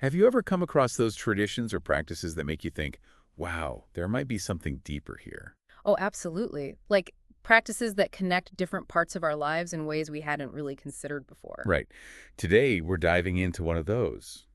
Have you ever come across those traditions or practices that make you think, wow, there might be something deeper here? Oh, absolutely. Like practices that connect different parts of our lives in ways we hadn't really considered before. Right. Today, we're diving into one of those,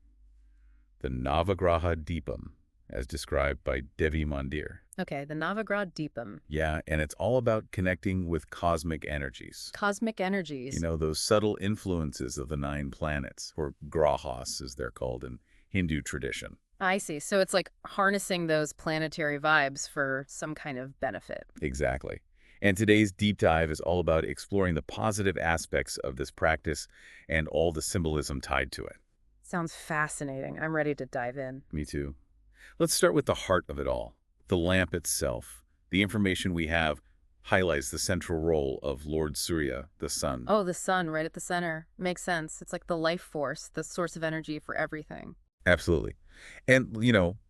the Navagraha Deepam, as described by Devi Mandir. Okay, the Navagraha Deepam, Yeah, and it's all about connecting with cosmic energies. cosmic You energies. know, those subtle influences of the nine planets, or grahas as they're called in Hindu tradition. I see. So it's like harnessing those planetary vibes for some kind of benefit. Exactly. And today's deep dive is all about exploring the positive aspects of this practice and all the symbolism tied to it. Sounds fascinating. I'm ready to dive in. Me too. Let's start with the heart of it all, the lamp itself. The information we have highlights the central role of Lord Surya, the sun. Oh, the sun right at the center. Makes sense. It's like the life force, the source of energy for everything. Absolutely. And,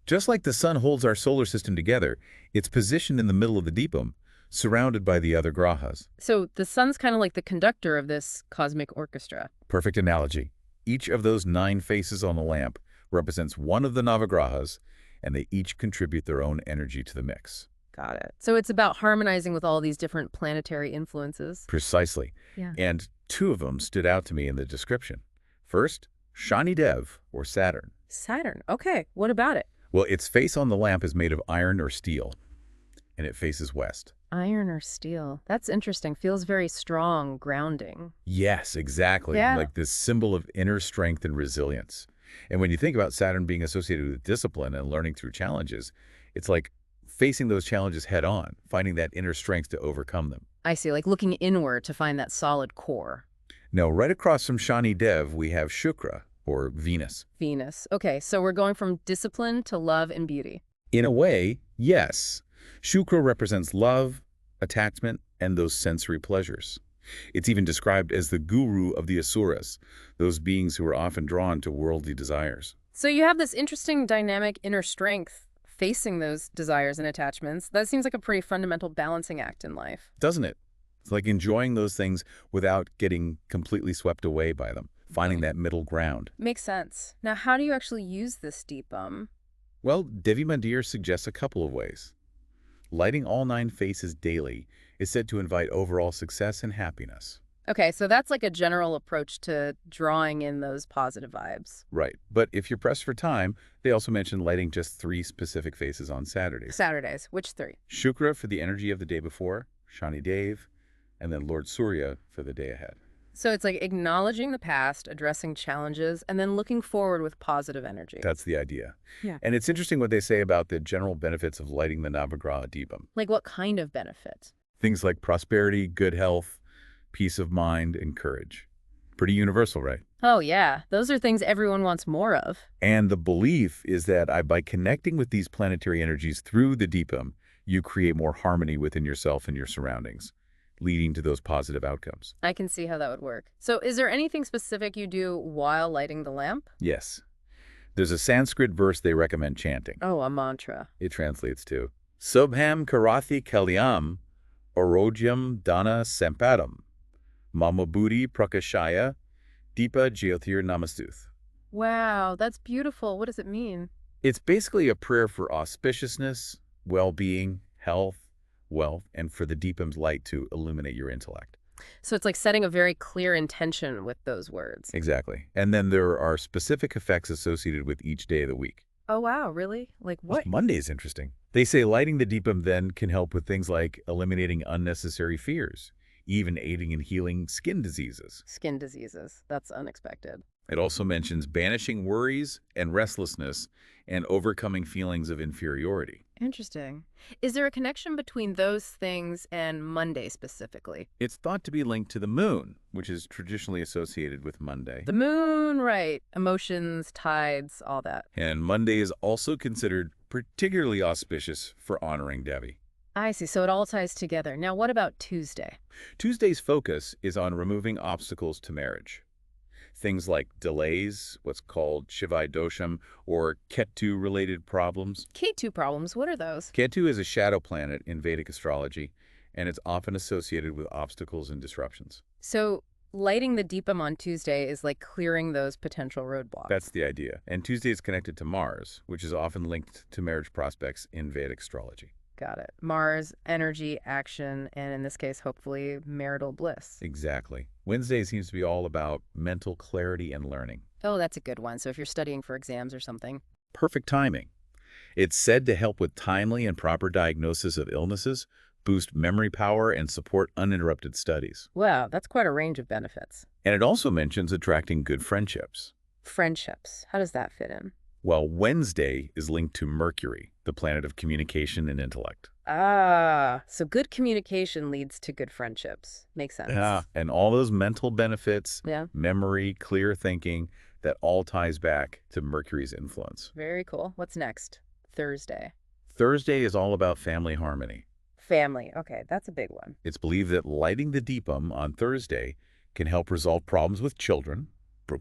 just like the sun holds our solar system together, it's positioned in the middle of the Deepam, surrounded by the other grahas. So the sun's kind of like the conductor of this cosmic orchestra. Perfect analogy. Each of those nine faces on the lamp represents one of the Navagrahas, and they each contribute their own energy to the mix. Got it. So it's about harmonizing with all these different planetary influences. Precisely. Yeah. And two of them stood out to me in the description. First, Shani Dev, or Saturn. Saturn. Okay. What about it? Well, its face on the lamp is made of iron or steel, and it faces west. Iron or steel. That's interesting. Feels very strong, grounding. Yes, exactly. Yeah. Like this symbol of inner strength and resilience. And when you think about Saturn being associated with discipline and learning through challenges, it's like facing those challenges head on, finding that inner strength to overcome them. I see. Like looking inward to find that solid core. Now, right across from Shani Dev, we have Shukra, or Venus. Venus. Okay. So we're going from discipline to love and beauty. In a way, yes. Shukra represents love, attachment, and those sensory pleasures. It's even described as the guru of the asuras, those beings who are often drawn to worldly desires. So you have this interesting dynamic inner strength facing those desires and attachments. That seems like a pretty fundamental balancing act in life. Doesn't it? It's like enjoying those things without getting completely swept away by them, finding that middle ground. Makes sense. Now, how do you actually use this deepam? Well, Devi Mandir suggests a couple of ways. Lighting all nine faces daily is said to invite overall success and happiness. Okay, so that's like a general approach to drawing in those positive vibes. Right. But if you're pressed for time, they also mention lighting just three specific faces on Saturdays. Saturdays, which three? Shukra for the energy of the day before, Shani Dev, and then Lord Surya for the day ahead. So it's like acknowledging the past, addressing challenges, and then looking forward with positive energy. That's the idea. Yeah. And it's interesting what they say about the general benefits of lighting the Navagraha Deepam. Like what kind of benefit? Things like prosperity, good health, peace of mind, and courage. Pretty universal, right? Oh, yeah. Those are things everyone wants more of. And the belief is that by connecting with these planetary energies through the Deepam, you create more harmony within yourself and your surroundings, leading to those positive outcomes. I can see how that would work. So is there anything specific you do while lighting the lamp? Yes. There's a Sanskrit verse they recommend chanting. Oh, a mantra. It translates to Subham Karathi Kalyam Orogyam Dana Sampadam Mamabudi Prakashaya Deepa Jyotir Namastuth. Wow, that's beautiful. What does it mean? It's basically a prayer for auspiciousness, well-being, health, wealth, and for the Deepam's light to illuminate your intellect. So it's like setting a very clear intention with those words. Exactly. And then there are specific effects associated with each day of the week. Oh, wow, really? Like what? Monday is interesting. They say lighting the Deepam then can help with things like eliminating unnecessary fears, even aiding in healing skin diseases. Skin diseases. That's unexpected. It also mentions banishing worries and restlessness and overcoming feelings of inferiority. Interesting. Is there a connection between those things and Monday specifically? It's thought to be linked to the moon, which is traditionally associated with Monday. The moon, right. Emotions, tides, all that. And Monday is also considered particularly auspicious for honoring Devi. I see. So it all ties together. Now, what about Tuesday? Tuesday's focus is on removing obstacles to marriage. Things like delays, what's called Shivai Dosham, or Ketu-related problems. K2 problems, what are those? Ketu is a shadow planet in Vedic astrology, and it's often associated with obstacles and disruptions. So lighting the Deepam on Tuesday is like clearing those potential roadblocks. That's the idea. And Tuesday is connected to Mars, which is often linked to marriage prospects in Vedic astrology. Got it. Mars, energy, action, and in this case, hopefully, marital bliss. Exactly. Wednesday seems to be all about mental clarity and learning. Oh, that's a good one. So if you're studying for exams or something. Perfect timing. It's said to help with timely and proper diagnosis of illnesses, boost memory power, and support uninterrupted studies. Wow, that's quite a range of benefits. And it also mentions attracting good friendships. Friendships. How does that fit in? Well, Wednesday is linked to Mercury, the planet of communication and intellect. Ah, so good communication leads to good friendships. Makes sense. Yeah, and all those mental benefits, Yeah, memory, clear thinking, that all ties back to Mercury's influence. very cool. What's next? Thursday. Thursday is all about family harmony. Family. Okay, that's a big one. It's believed that lighting the Deepam on Thursday can help resolve problems with children,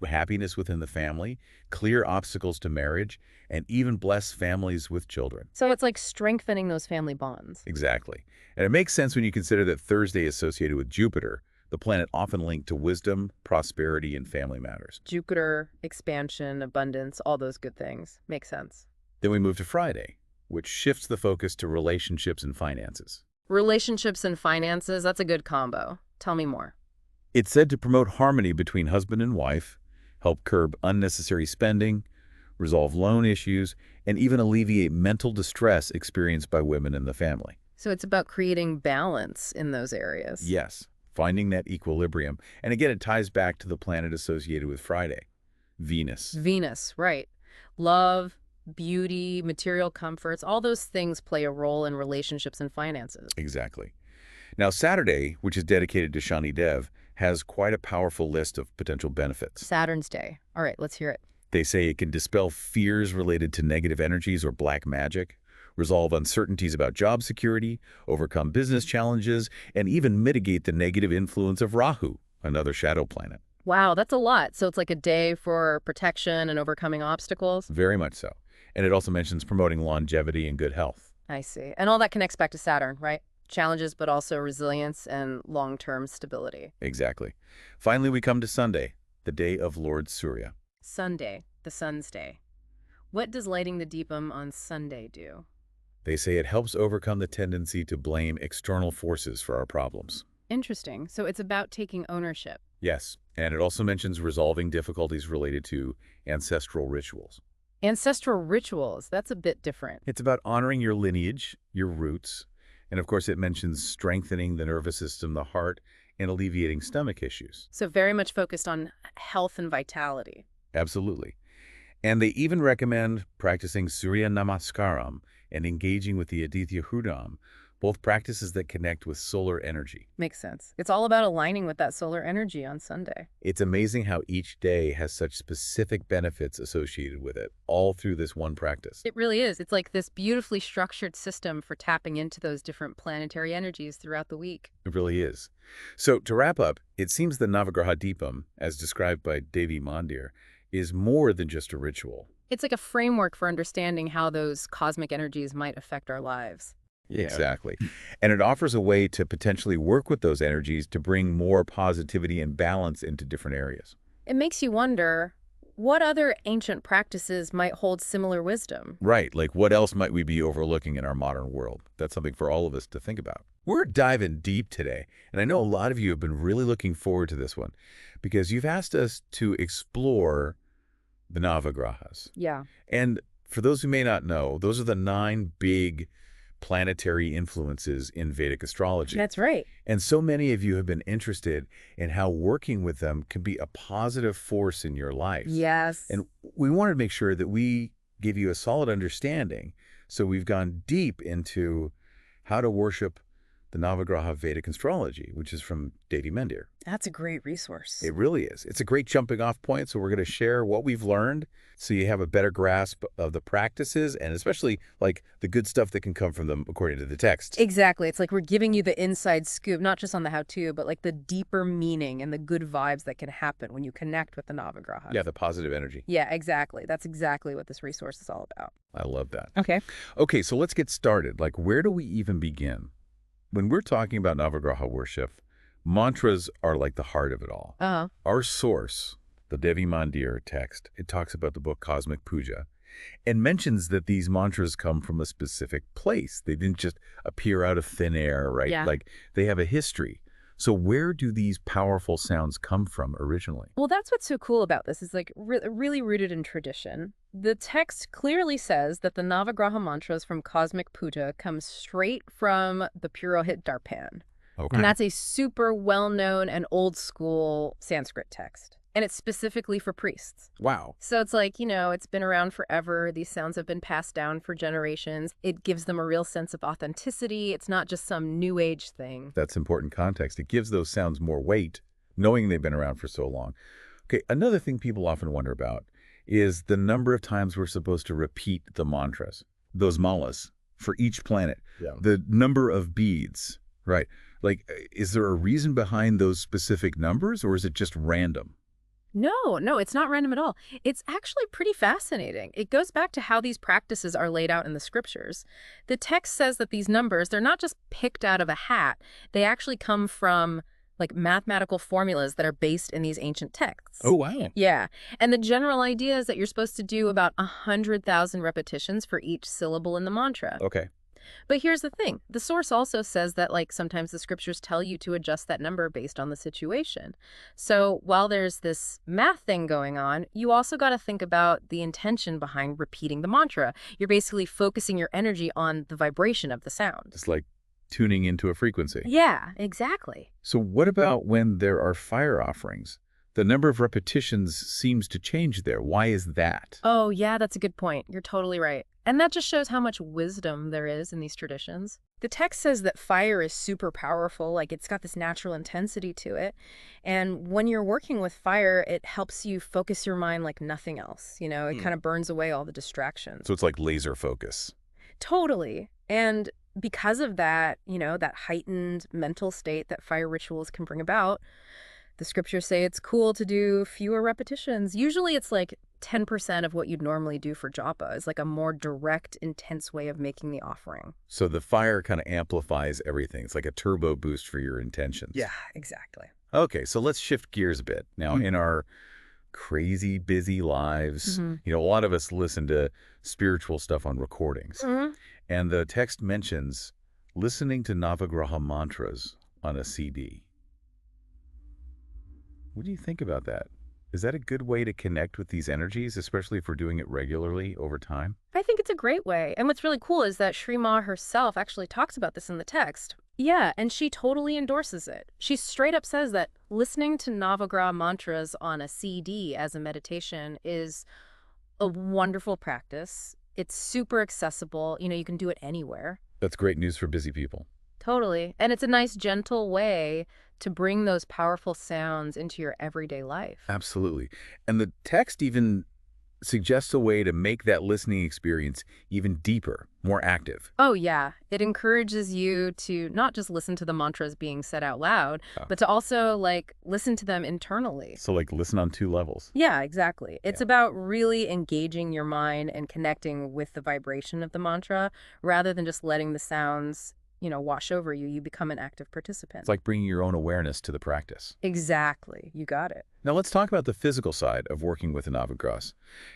happiness within the family, clear obstacles to marriage, and even bless families with children. So it's like strengthening those family bonds. Exactly. And it makes sense when you consider that Thursday is associated with Jupiter, the planet often linked to wisdom, prosperity, and family matters. Jupiter, expansion, abundance, all those good things. Makes sense. Then we move to Friday, which shifts the focus to relationships and finances. Relationships and finances, that's a good combo. Tell me more. It's said to promote harmony between husband and wife, help curb unnecessary spending, resolve loan issues, and even alleviate mental distress experienced by women in the family. So it's about creating balance in those areas. Yes, finding that equilibrium. And again, it ties back to the planet associated with Friday, Venus. Venus, right. Love, beauty, material comforts, all those things play a role in relationships and finances. Exactly. Now, Saturday, which is dedicated to Shani Dev, has quite a powerful list of potential benefits. Saturn's day. All right, let's hear it. They say it can dispel fears related to negative energies or black magic, resolve uncertainties about job security, overcome business challenges, and even mitigate the negative influence of Rahu, another shadow planet. Wow, that's a lot. So it's like a day for protection and overcoming obstacles. Very much so. And it also mentions promoting longevity and good health. I see. And all that connects back to Saturn, right? Challenges, but also resilience and long-term stability. Exactly. Finally, we come to Sunday, the day of Lord Surya. Sunday, the sun's day. What does lighting the Deepam on Sunday do? They say it helps overcome the tendency to blame external forces for our problems. Interesting. So it's about taking ownership. Yes, and it also mentions resolving difficulties related to ancestral rituals. Ancestral rituals, that's a bit different. It's about honoring your lineage, your roots, and of course it mentions strengthening the nervous system, the heart, and alleviating stomach issues. So very much focused on health and vitality. Absolutely. And they even recommend practicing Surya Namaskaram and engaging with the Aditya Hrudam, both practices that connect with solar energy. Makes sense. It's all about aligning with that solar energy on Sunday. It's amazing how each day has such specific benefits associated with it, all through this one practice. It really is. It's like this beautifully structured system for tapping into those different planetary energies throughout the week. It really is. So to wrap up, it seems the Navagraha Deepam, as described by Devi Mandir, is more than just a ritual. It's like a framework for understanding how those cosmic energies might affect our lives. Yeah. Exactly. And it offers a way to potentially work with those energies to bring more positivity and balance into different areas. It makes you wonder, what other ancient practices might hold similar wisdom? Right. Like what else might we be overlooking in our modern world? That's something for all of us to think about. We're diving deep today, and I know a lot of you have been really looking forward to this one because you've asked us to explore the Navagrahas. Yeah. And for those who may not know, those are the 9 big planetary influences in Vedic astrology. That's right. And so many of you have been interested in how working with them can be a positive force in your life. Yes. And we wanted to make sure that we give you a solid understanding. So we've gone deep into how to worship the Navagraha Vedic astrology, which is from Devi Mandir. That's a great resource. It really is. It's a great jumping off point. So we're going to share what we've learned so you have a better grasp of the practices and especially like the good stuff that can come from them according to the text. Exactly. It's like we're giving you the inside scoop, not just on the how-to, but like the deeper meaning and the good vibes that can happen when you connect with the Navagraha. Yeah, the positive energy. Yeah, exactly. That's exactly what this resource is all about. I love that. Okay. Okay, so let's get started. Like, where do we even begin? When we're talking about Navagraha worship, Mantras are like the heart of it all. Uh-huh. Our source, the Devi Mandir text, it talks about the book Cosmic Puja and mentions that these mantras come from a specific place. They didn't just appear out of thin air, right? Yeah. Like they have a history. So where do these powerful sounds come from originally? Well, that's what's so cool about this is like really rooted in tradition. The text clearly says that the Navagraha mantras from Cosmic Puja come straight from the Purohit Darpan. Okay. And that's a super well-known and old-school Sanskrit text. And it's specifically for priests. Wow. So it's like, it's been around forever. These sounds have been passed down for generations. It gives them a real sense of authenticity. It's not just some new age thing. That's important context. It gives those sounds more weight, knowing they've been around for so long. Okay, another thing people often wonder about is the number of times we're supposed to repeat the mantras, those malas, for each planet. Yeah. The number of beads, right? Like, is there a reason behind those specific numbers, or is it just random? No, it's not random at all. It's actually pretty fascinating. It goes back to how these practices are laid out in the scriptures. The text says that these numbers, they're not just picked out of a hat. They actually come from like mathematical formulas that are based in these ancient texts. Oh, wow. Yeah. And the general idea is that you're supposed to do about 100,000 repetitions for each syllable in the mantra. Okay. But here's the thing. The source also says that like sometimes the scriptures tell you to adjust that number based on the situation. So while there's this math thing going on, you also got to think about the intention behind repeating the mantra. You're basically focusing your energy on the vibration of the sound. It's like tuning into a frequency. Yeah, exactly. So what about when there are fire offerings? The number of repetitions seems to change there. Why is that? Oh, yeah, that's a good point. You're totally right. And that just shows how much wisdom there is in these traditions. The text says that fire is super powerful, like it's got this natural intensity to it. And when you're working with fire, it helps you focus your mind like nothing else. It kind of burns away all the distractions. So it's like laser focus. Totally. And because of that, that heightened mental state that fire rituals can bring about, the scriptures say it's cool to do fewer repetitions. Usually it's like 10% of what you'd normally do for japa is like a more direct, intense way of making the offering. So the fire kind of amplifies everything. It's like a turbo boost for your intentions. Yeah, exactly. Okay, so let's shift gears a bit. Now, in our crazy busy lives, a lot of us listen to spiritual stuff on recordings. And the text mentions listening to Navagraha mantras on a CD. What do you think about that? Is that a good way to connect with these energies, especially if we're doing it regularly over time? I think it's a great way. And what's really cool is that Sri Ma herself actually talks about this in the text. Yeah, and she totally endorses it. She straight up says that listening to Navagraha mantras on a CD as a meditation is a wonderful practice. It's super accessible. You can do it anywhere. That's great news for busy people. Totally. And it's a nice, gentle way to bring those powerful sounds into your everyday life. Absolutely. And the text even suggests a way to make that listening experience even deeper, more active. Oh, yeah. It encourages you to not just listen to the mantras being said out loud, but to also, listen to them internally. So, listen on two levels. Yeah, exactly. It's about really engaging your mind and connecting with the vibration of the mantra rather than just letting the sounds wash over you. You become an active participant. It's like bringing your own awareness to the practice. Exactly. You got it. Now let's talk about the physical side of working with the Navagrahas.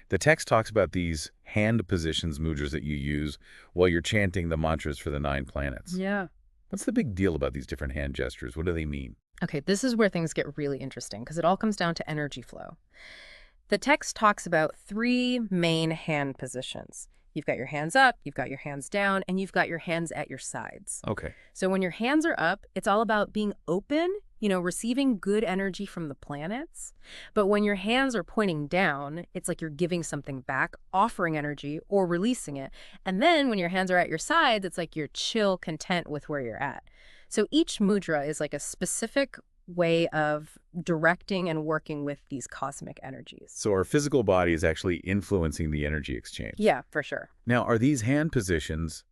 The text talks about these hand positions, mudras, that you use while you're chanting the mantras for the 9 planets. Yeah. What's the big deal about these different hand gestures? What do they mean? Okay, this is where things get really interesting because it all comes down to energy flow. The text talks about 3 main hand positions. You've got your hands up, you've got your hands down, and you've got your hands at your sides. Okay. So when your hands are up, it's all about being open, receiving good energy from the planets. But when your hands are pointing down, it's like you're giving something back, offering energy or releasing it. And then when your hands are at your sides, it's like you're chill, content with where you're at. So each mudra is like a specific way of directing and working with these cosmic energies. So our physical body is actually influencing the energy exchange. Yeah, for sure. Now, are these hand positions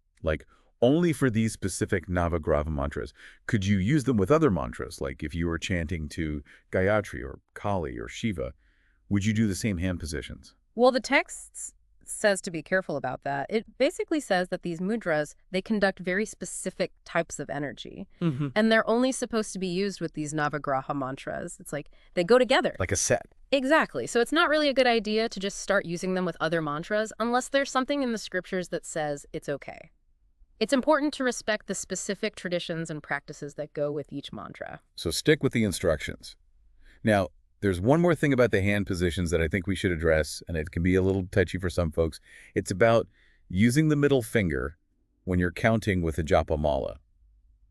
only for these specific Navagraha mantras? Could you use them with other mantras? Like if you were chanting to Gayatri or Kali or Shiva, would you do the same hand positions? Well, the texts says to be careful about that. It basically says that these mudras, they conduct very specific types of energy. Hmm. And they're only supposed to be used with these Navagraha mantras. It's like they go together. Like a set. Exactly. So it's not really a good idea to just start using them with other mantras unless there's something in the scriptures that says it's okay. It's important to respect the specific traditions and practices that go with each mantra. So stick with the instructions. Now, there's one more thing about the hand positions that I think we should address, and it can be a little touchy for some folks. It's about using the middle finger when you're counting with a japa mala.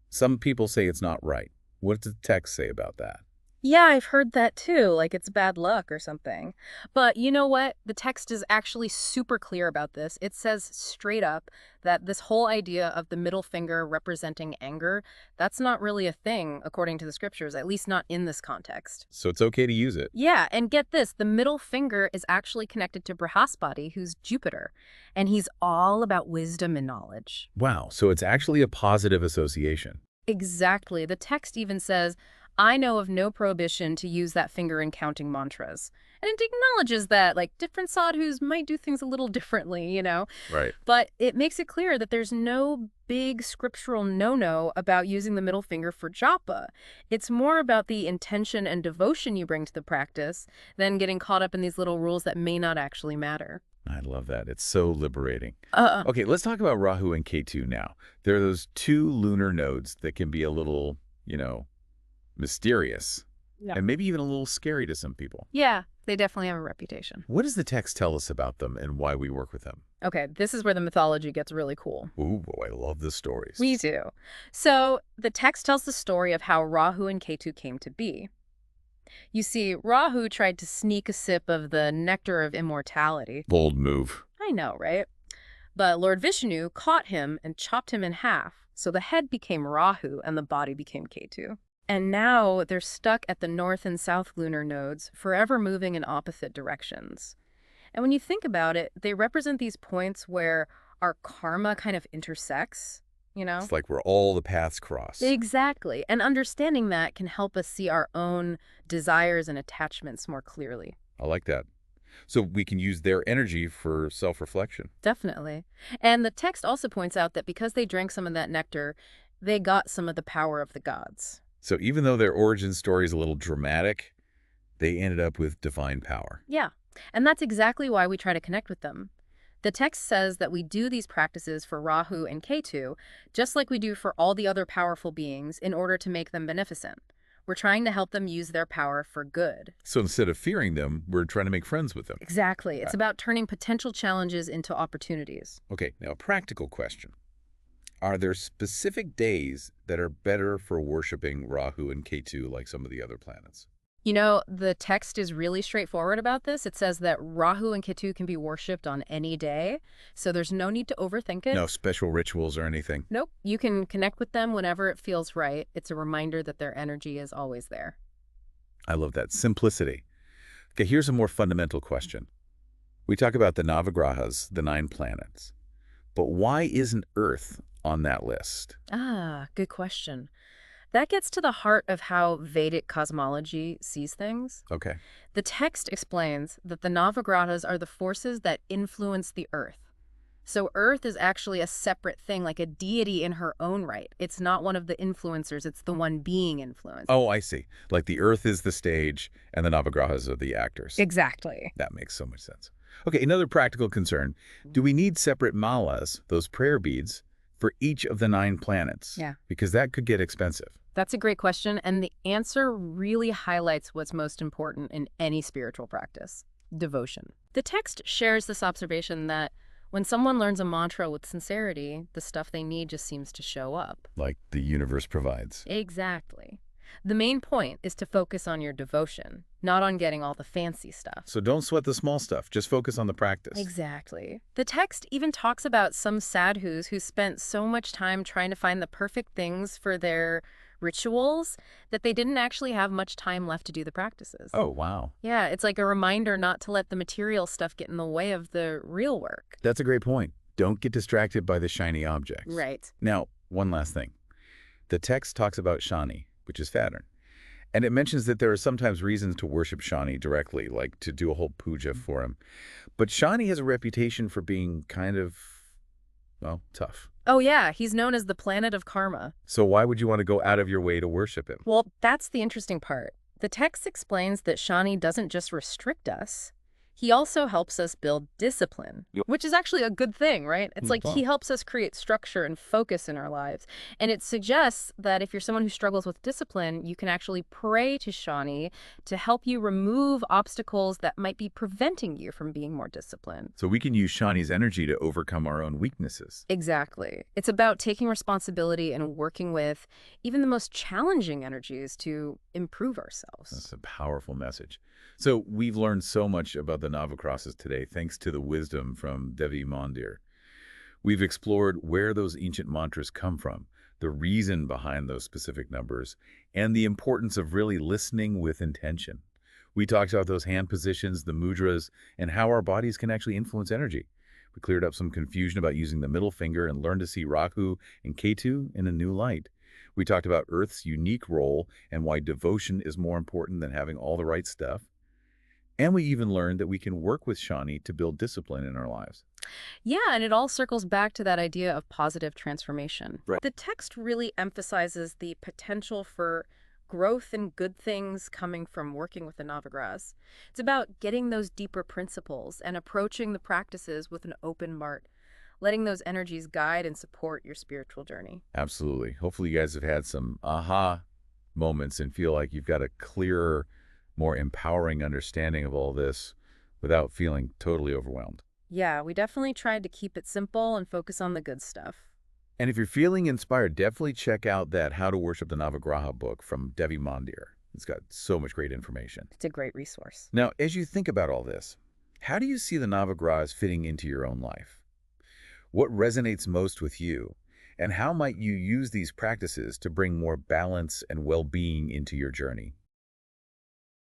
Some people say it's not right. What does the text say about that? Yeah, I've heard that too, like it's bad luck or something. But you know what? The text is actually super clear about this. It says straight up that this whole idea of the middle finger representing anger, that's not really a thing according to the scriptures, at least not in this context. So it's okay to use it. Yeah, and get this, the middle finger is actually connected to Brihaspati, who's Jupiter, and he's all about wisdom and knowledge. Wow, so it's actually a positive association. Exactly. The text even says, I know of no prohibition to use that finger in counting mantras. And it acknowledges that, like, different sadhus might do things a little differently. Right. But it makes it clear that there's no big scriptural no-no about using the middle finger for japa. It's more about the intention and devotion you bring to the practice than getting caught up in these little rules that may not actually matter. I love that. It's so liberating. Uh, Okay, let's talk about Rahu and Ketu now. There are those two lunar nodes that can be a little, mysterious. Yeah. And maybe even a little scary to some people. yeah, they definitely have a reputation. What does the text tell us about them and why we work with them? Okay, this is where the mythology gets really cool. Ooh, boy, I love the stories. We do. So the text tells the story of how Rahu and Ketu came to be. You see, Rahu tried to sneak a sip of the nectar of immortality. Bold move. I know, right? But Lord Vishnu caught him and chopped him in half, so the head became Rahu and the body became Ketu. And now they're stuck at the north and south lunar nodes, forever moving in opposite directions. And when you think about it, they represent these points where our karma kind of intersects. It's like where all the paths cross. Exactly. And understanding that can help us see our own desires and attachments more clearly. I like that. So we can use their energy for self-reflection. Definitely. And the text also points out that because they drank some of that nectar, they got some of the power of the gods. So even though their origin story is a little dramatic, they ended up with divine power. Yeah. And that's exactly why we try to connect with them. The text says that we do these practices for Rahu and Ketu, just like we do for all the other powerful beings, in order to make them beneficent. We're trying to help them use their power for good. So instead of fearing them, we're trying to make friends with them. Exactly. It's about turning potential challenges into opportunities. Okay, now a practical question. Are there specific days that are better for worshiping Rahu and Ketu like some of the other planets? The text is really straightforward about this. It says that Rahu and Ketu can be worshipped on any day, so there's no need to overthink it. No special rituals or anything? Nope. You can connect with them whenever it feels right. It's a reminder that their energy is always there. I love that. Simplicity. Okay, here's a more fundamental question. We talk about the Navagrahas, the 9 planets. But why isn't Earth on that list? Ah, good question. That gets to the heart of how Vedic cosmology sees things. Okay. The text explains that the Navagrahas are the forces that influence the Earth. So Earth is actually a separate thing, like a deity in her own right. It's not one of the influencers, it's the one being influenced. Oh, I see. Like the Earth is the stage and the Navagrahas are the actors. Exactly. That makes so much sense. Okay, another practical concern. Do we need separate malas, those prayer beads, for each of the 9 planets? Yeah. Because that could get expensive. That's a great question, and the answer really highlights what's most important in any spiritual practice: devotion. The text shares this observation that when someone learns a mantra with sincerity, the stuff they need just seems to show up. Like the universe provides. Exactly. The main point is to focus on your devotion, not on getting all the fancy stuff. So don't sweat the small stuff. Just focus on the practice. Exactly. The text even talks about some sadhus who spent so much time trying to find the perfect things for their rituals that they didn't actually have much time left to do the practices. Oh, wow. Yeah, it's like a reminder not to let the material stuff get in the way of the real work. That's a great point. Don't get distracted by the shiny objects. Right. Now, one last thing. The text talks about Shani, which is Saturn. And it mentions that there are sometimes reasons to worship Shani directly, like to do a whole puja for him. But Shani has a reputation for being kind of, well, tough. Oh yeah, he's known as the planet of karma. So why would you want to go out of your way to worship him? Well, that's the interesting part. The text explains that Shani doesn't just restrict us, he also helps us build discipline, Yep. which is actually a good thing, right? It's like he Wow. helps us create structure and focus in our lives. And it suggests that if you're someone who struggles with discipline, you can actually pray to Shani to help you remove obstacles that might be preventing you from being more disciplined. So we can use Shani's energy to overcome our own weaknesses. Exactly. It's about taking responsibility and working with even the most challenging energies to improve ourselves. That's a powerful message. So we've learned so much about the Navakrasas today, thanks to the wisdom from Devi Mandir. We've explored where those ancient mantras come from, the reason behind those specific numbers, and the importance of really listening with intention. We talked about those hand positions, the mudras, and how our bodies can actually influence energy. We cleared up some confusion about using the middle finger and learned to see Rahu and Ketu in a new light. We talked about Earth's unique role and why devotion is more important than having all the right stuff. And we even learned that we can work with Shani to build discipline in our lives. Yeah, and it all circles back to that idea of positive transformation. Right. The text really emphasizes the potential for growth and good things coming from working with the Navagrahas. It's about getting those deeper principles and approaching the practices with an open heart, letting those energies guide and support your spiritual journey. Absolutely. Hopefully you guys have had some aha moments and feel like you've got a clearer, more empowering understanding of all this without feeling totally overwhelmed. Yeah, we definitely tried to keep it simple and focus on the good stuff. And if you're feeling inspired, definitely check out that How to Worship the Navagraha book from Devi Mandir. It's got so much great information. It's a great resource. Now, as you think about all this, how do you see the Navagrahas fitting into your own life? What resonates most with you? And how might you use these practices to bring more balance and well-being into your journey?